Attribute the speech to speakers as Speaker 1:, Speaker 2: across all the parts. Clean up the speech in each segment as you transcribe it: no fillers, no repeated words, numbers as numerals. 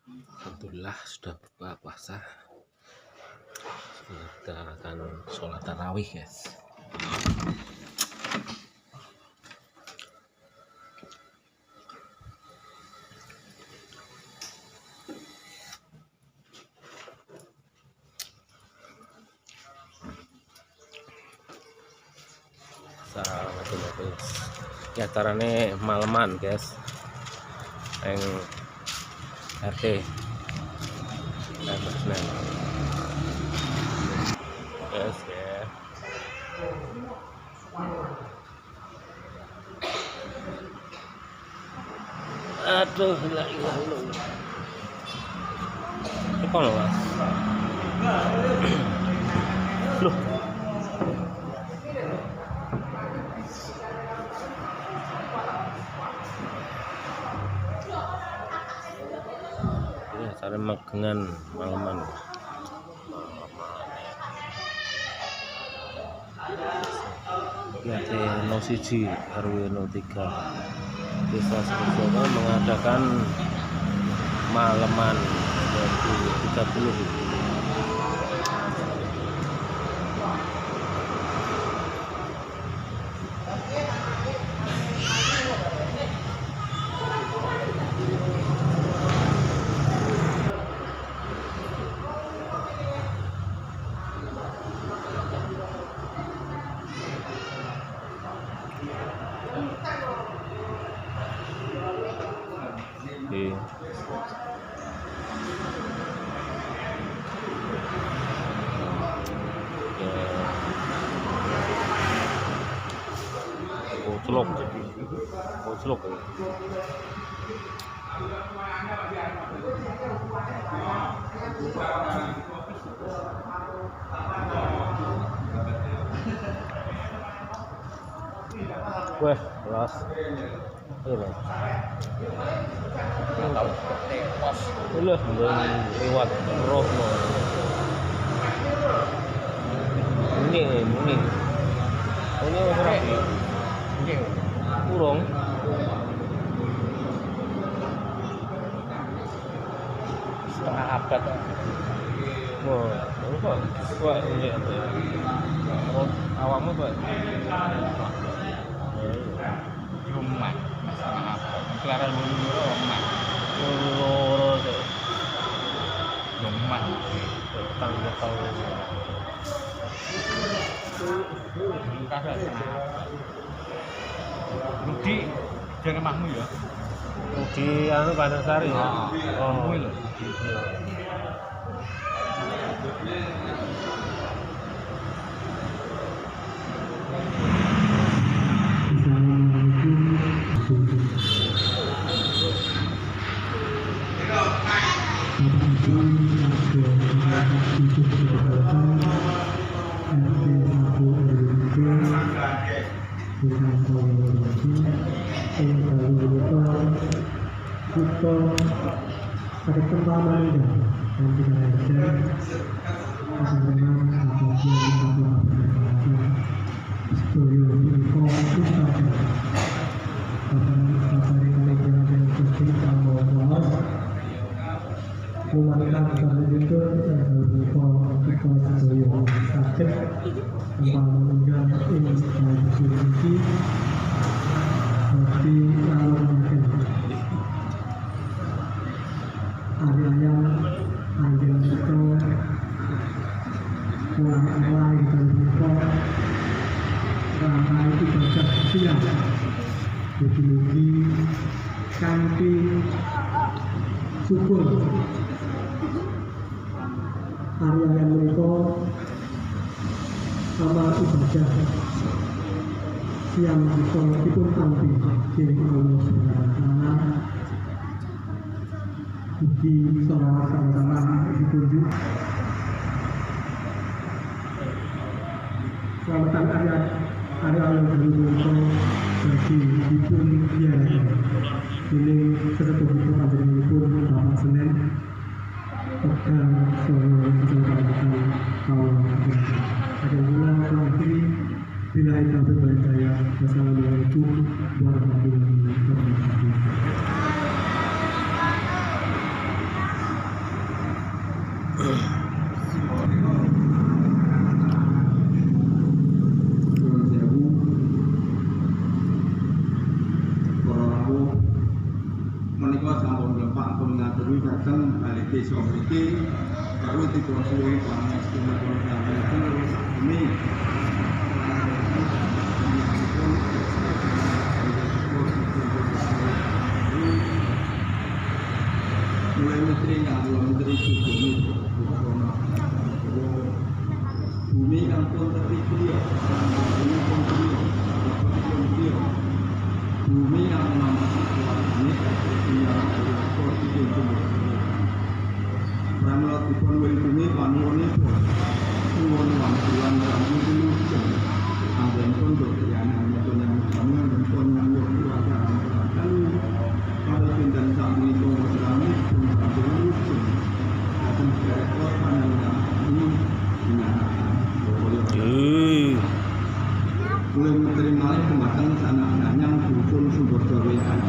Speaker 1: Alhamdulillah sudah buka puasa. Kita akan sholat tarawih, guys. Assalamualaikum, guys. Ya caranya malaman, guys. Yang RT. Yes, ya. Aduh, la ilaha illallah. Apa lo, Mas? Loh. Ya, cara magenan malaman. RT 01 RW 03 Desa Serejono mengadakan malaman 2030. Celok. Wah, kelas. Iya, Lah, lewat roh. Ini. Ini rapi. Kurang. Setengah abad. Wah, ini apa ya? Awakmu, Pak?
Speaker 2: Rumah setengah abad. Kelaran loro omah.
Speaker 1: Loro tuh.
Speaker 2: Rumah.
Speaker 1: Tang.
Speaker 2: Rudi jangan mahmu ya.
Speaker 1: Di anu Bandar Sari.
Speaker 2: Oh, lho.
Speaker 3: Kita pada pertama dan tidak ada pasangan atau story info kita dari kalian yang penting kalau melakukan hal itu info kita story sakit membangun ini diskusi tapi kalau mungkin area itu mulai dari karena itu baca siang ideologi kanti syukur area yang mereka sama ibadah siang itu kanti di Allah Subhanahu di sama-sama ditunjuk selamatan area yang beruntung bagi dipun ya ini sesuatu itu ada di pun Bapak Senin pekan seluruh kesempatan kawan ada bulan lagi bila itu berbahaya. Wassalamualaikum warahmatullahi wabarakatuh.
Speaker 4: menika sampun Bapak pun ngaturi dhateng bali desa mriki karo dipun pangestu menika sampun ini mulai menteri ngawur menteri bumi ampun terpilih bumi yang nama ini Pramila dipun welbumi panuwunipun nuwun wangsulan ramu dilujeng anggenipun dokyananipun yang panjenenganipun nyambut kuwasaan kelasan kali pinten sapunika wasrami pun sampun dilujeng dhateng direktur panjenengan ini dinamakan mulai menteri malih dumateng sanak-sananyang dusun sumber gawean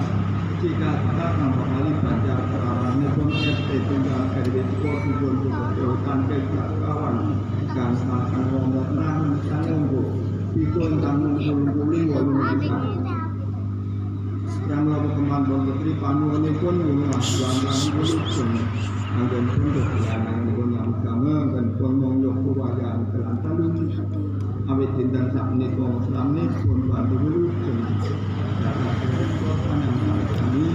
Speaker 4: jika kita nampak kali baca peraranipun ST tunggal RW dusun sumber gawean kawan dan sakan wong nang sanenggo iku ingkang mumpuni wolu yang melakukan kemampuan menteri panuwunipun ngasuhan langsung anggenipun dokyananipun yang utama dan pun mongyok kewayaan kelantan awit dinten sakmenika Islamipun bantu wilujeng dhateng direktur panjenengan kami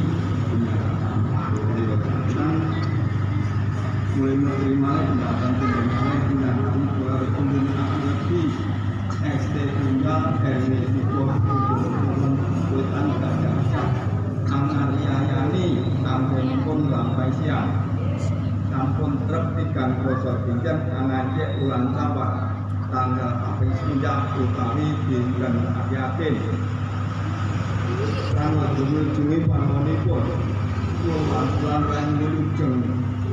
Speaker 4: mulai menerima datang tindakan tindakan keluarga pembinaan lagi ST tunggal RW Sipor Wetan Gajah Kang Aryayani anggenipun lampai siang sampun truk 3 bosor pinjam Kang Ajek ulang sabar tanggal kaping 9 utawi dinten Yakin tanggal 7 Juni panuwunipun wangsulan lan wilujeng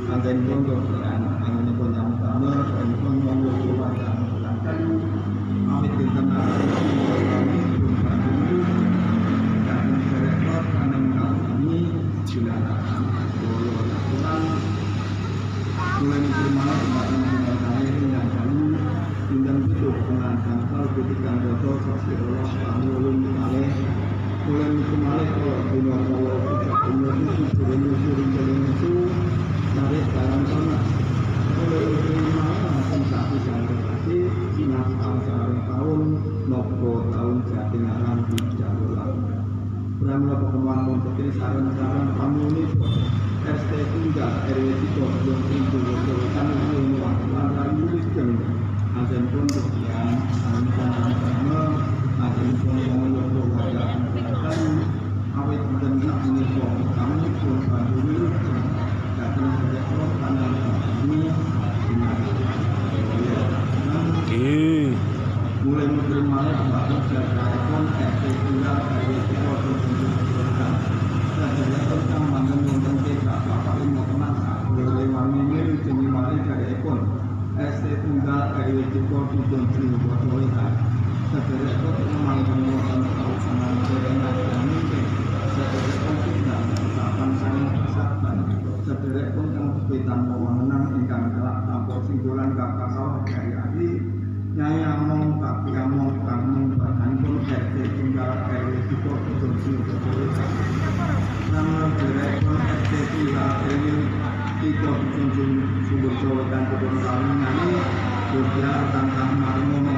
Speaker 4: anggenipun dokyan anggenipun yang utama anggenipun monggo kuwasaan kelantan awit dinten kami pun bantu dan direktur panjenengan kami dilanakan kula lakukan mulai diterima dengan saya yang kami dinten betul dengan tanggal ketikan dosa saksi Allah kami ulun malih mulai malih kalau dina Allah kita umur itu sudah itu tarik dalam sana mulai diterima langsung satu sampai kasih sinas tahun nopo tahun jatingaran di Jawa Pramila perkembangan menteri saran-saran pamunipun ST tunggal RW Sipor Wetan ini lan wilujeng anggenipun dokyan anggenipun anggenipun monggo kuwasaan kelantan awit dinten sakmenika kami pun bantu wilujeng dhateng direktur panjenengan kami mulai menteri malih dumateng jajaranipun ST tunggal RW Sipor Wetan direktur kang manggen wonten Bapak Imokeman mulai wangi wilujeng malih jajaranipun ST tunggal RW Sipor Wetan direktur manggen wonten kawasan Jalan Mimpi direktur tidak kapan saling kesaktan direktur kang pepitan wewenang ingkang kelak tanpa singgulan kakak sawah dari Nyai Among Kaki Among kang mungkahanipun ST tunggal RW Sipor Wetan nama direktur ST tunggal RW Sipor Wetan Kebon Kawinani Yogya Tangkah Marmono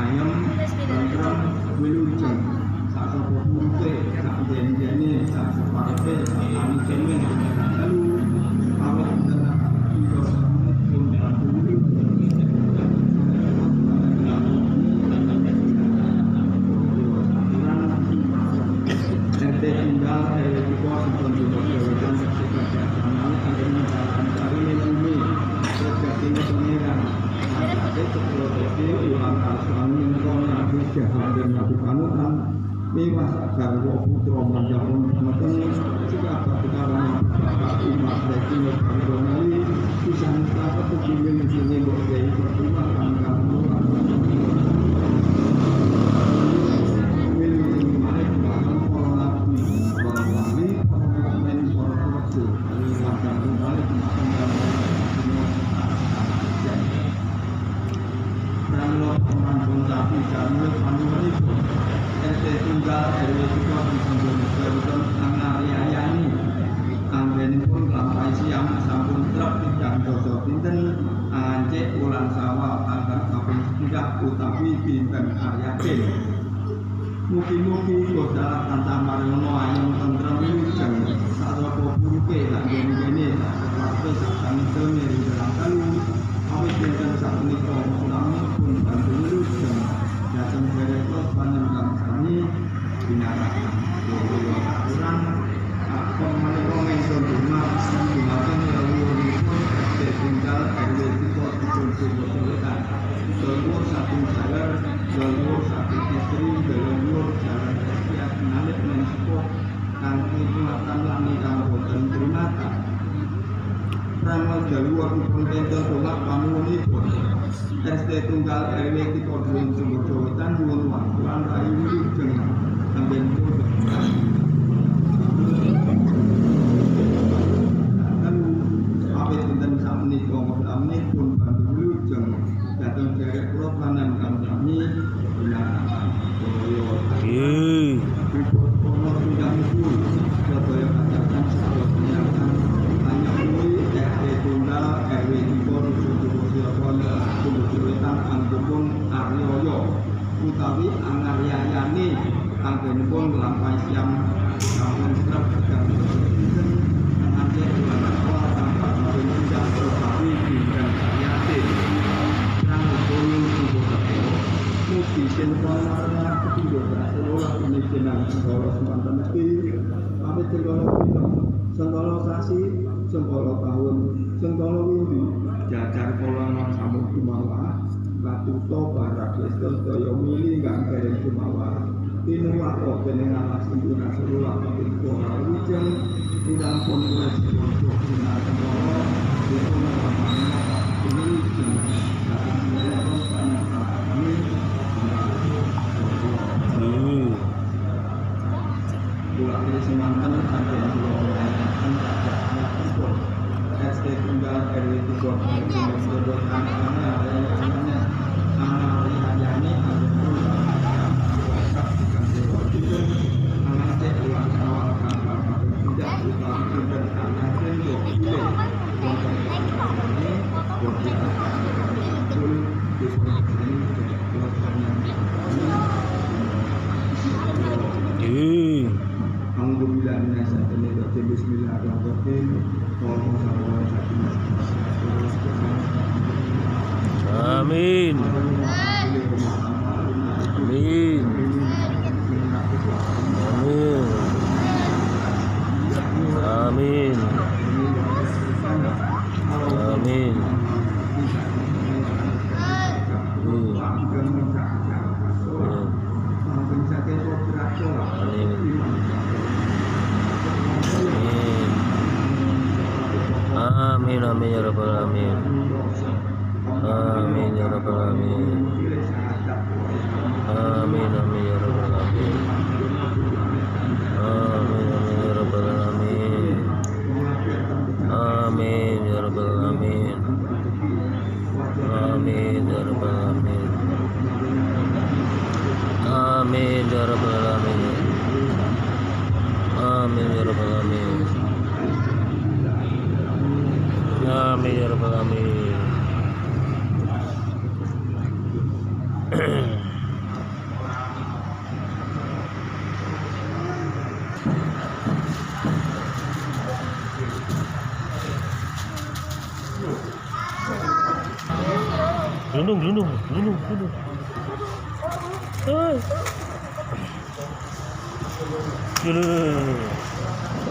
Speaker 4: ayam tentrem wilujeng sasopo putih sak jenjene sak separete sak kami lalu awet tenan kita pun bantu RT tinggal di pos untuk kegiatan sekitar anak ada menjalankan cari bumi terjadi pengiran ada seperti ulang asal jahat dan nabi panutan miwas agar wa putra manjapun meten jika perkara bapak imat lagi ngerti bisa dapat tujuan sini boleh berterima kasih RW 3 disampun dipun angariyani anggenipun lampahi siam sampun trep tigang dosa pinten ancik ulang sawah angkat kaping 3 utawi pinten Aryatin. Mugi-mugi Gusti tansah maringono ayem tentrem wilujeng sarta buruke lan gene-gene sakwates saksanipun dalam kalu awit dinten sapunika salamipun bantu wilujeng dhateng derek panjenengan sami binarakan Yoyo aturan akon menika ingsun dumah dumateng rawuhipun tinggal RW 3 dipun Dolur saking jalan, dolur saking istri, dolur jalan siap mengalir mensupport kanthi pelatan lani kang boten primata. Ramal dolur dipun tenten tolak panuwunipun. ST tunggal RW 3 Duren Sumberjo Wetan nyuwun waktuan rayu wilujeng sampeyan pun awit dinten sakmenika sampun bantu wilujeng datang dari propanan kami binarakan Yoyo Ono sudah muncul Surabaya katakan sebuah penyiaran hanya mulai RT Tunggal RW 3 Dusun Surabaya Sumberjo Wetan Angkepun Aryoyo utawi Angaryayani anggenipun lampahi siam sampun trep tigang pinten ngajak ulang awal tanpa sampun tidak utawi pinten Aryatin mugi sinten marang kepindho Rasulullah punikinan segala semanten iki pamit segala dina segala sasi segala tahun segala wingi jajar kala sampun kumawa katuto barak Kristus daya mili kang dereng kumawa tinuwak dening Allah sing Rasulullah pamit kula wijeng dinampun kula sedaya dinaken kala dipun pamana ini pulang dari semantan sampai melakukan pun ST tunggal RW 3 menjodohkan karena namanya Angaryani mengajak ulang awal kapal tidak utama dan anak untuk pilih untuk ini Alhamdulillah bismillahirrahmanirrahim.
Speaker 1: Amin. Amin. Amin. Amin. Amin. Amin amin ya rabbal alamin. Amin ya rabbal alamin. Amin amin ya rabbal alamin. Amin amin ya rabbal alamin. Amin ya rabbal alamin. Amin ya rabbal alamin. Amin ya rabbal alamin. Amin ya rabbal alamin. Amin ya rabbal alamin. Gelundung.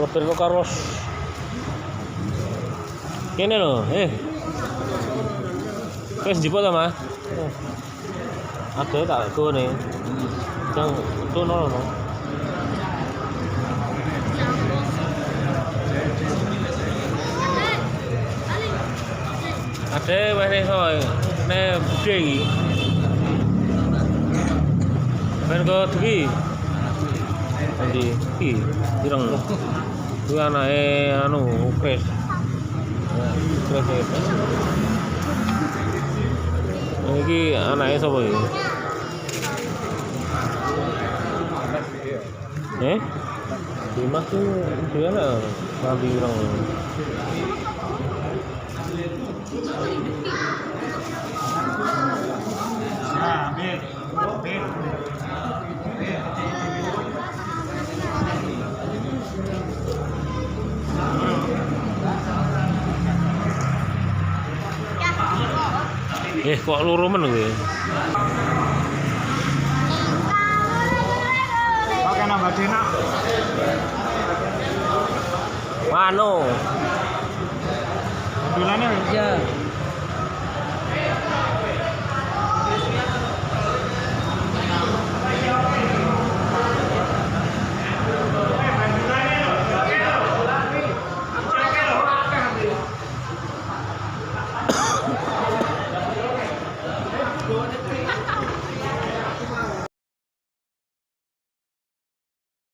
Speaker 1: Roberto Carlos. Kene lho, wis jipot ta, Mas? Ada tak gone. Jang tono lho. Ada wene soe, ne budhe iki. Ben kok iki. Endi? Iki pirang lho. Kuwi anake anu, Kres. Ini anaknya siapa ya? Dimas tuh dia lah babi orang.
Speaker 2: Nah, ambil.
Speaker 1: Kok loro men kowe?
Speaker 2: Pakai nambah dina.
Speaker 1: Mano.
Speaker 2: Ambilannya
Speaker 1: Iya.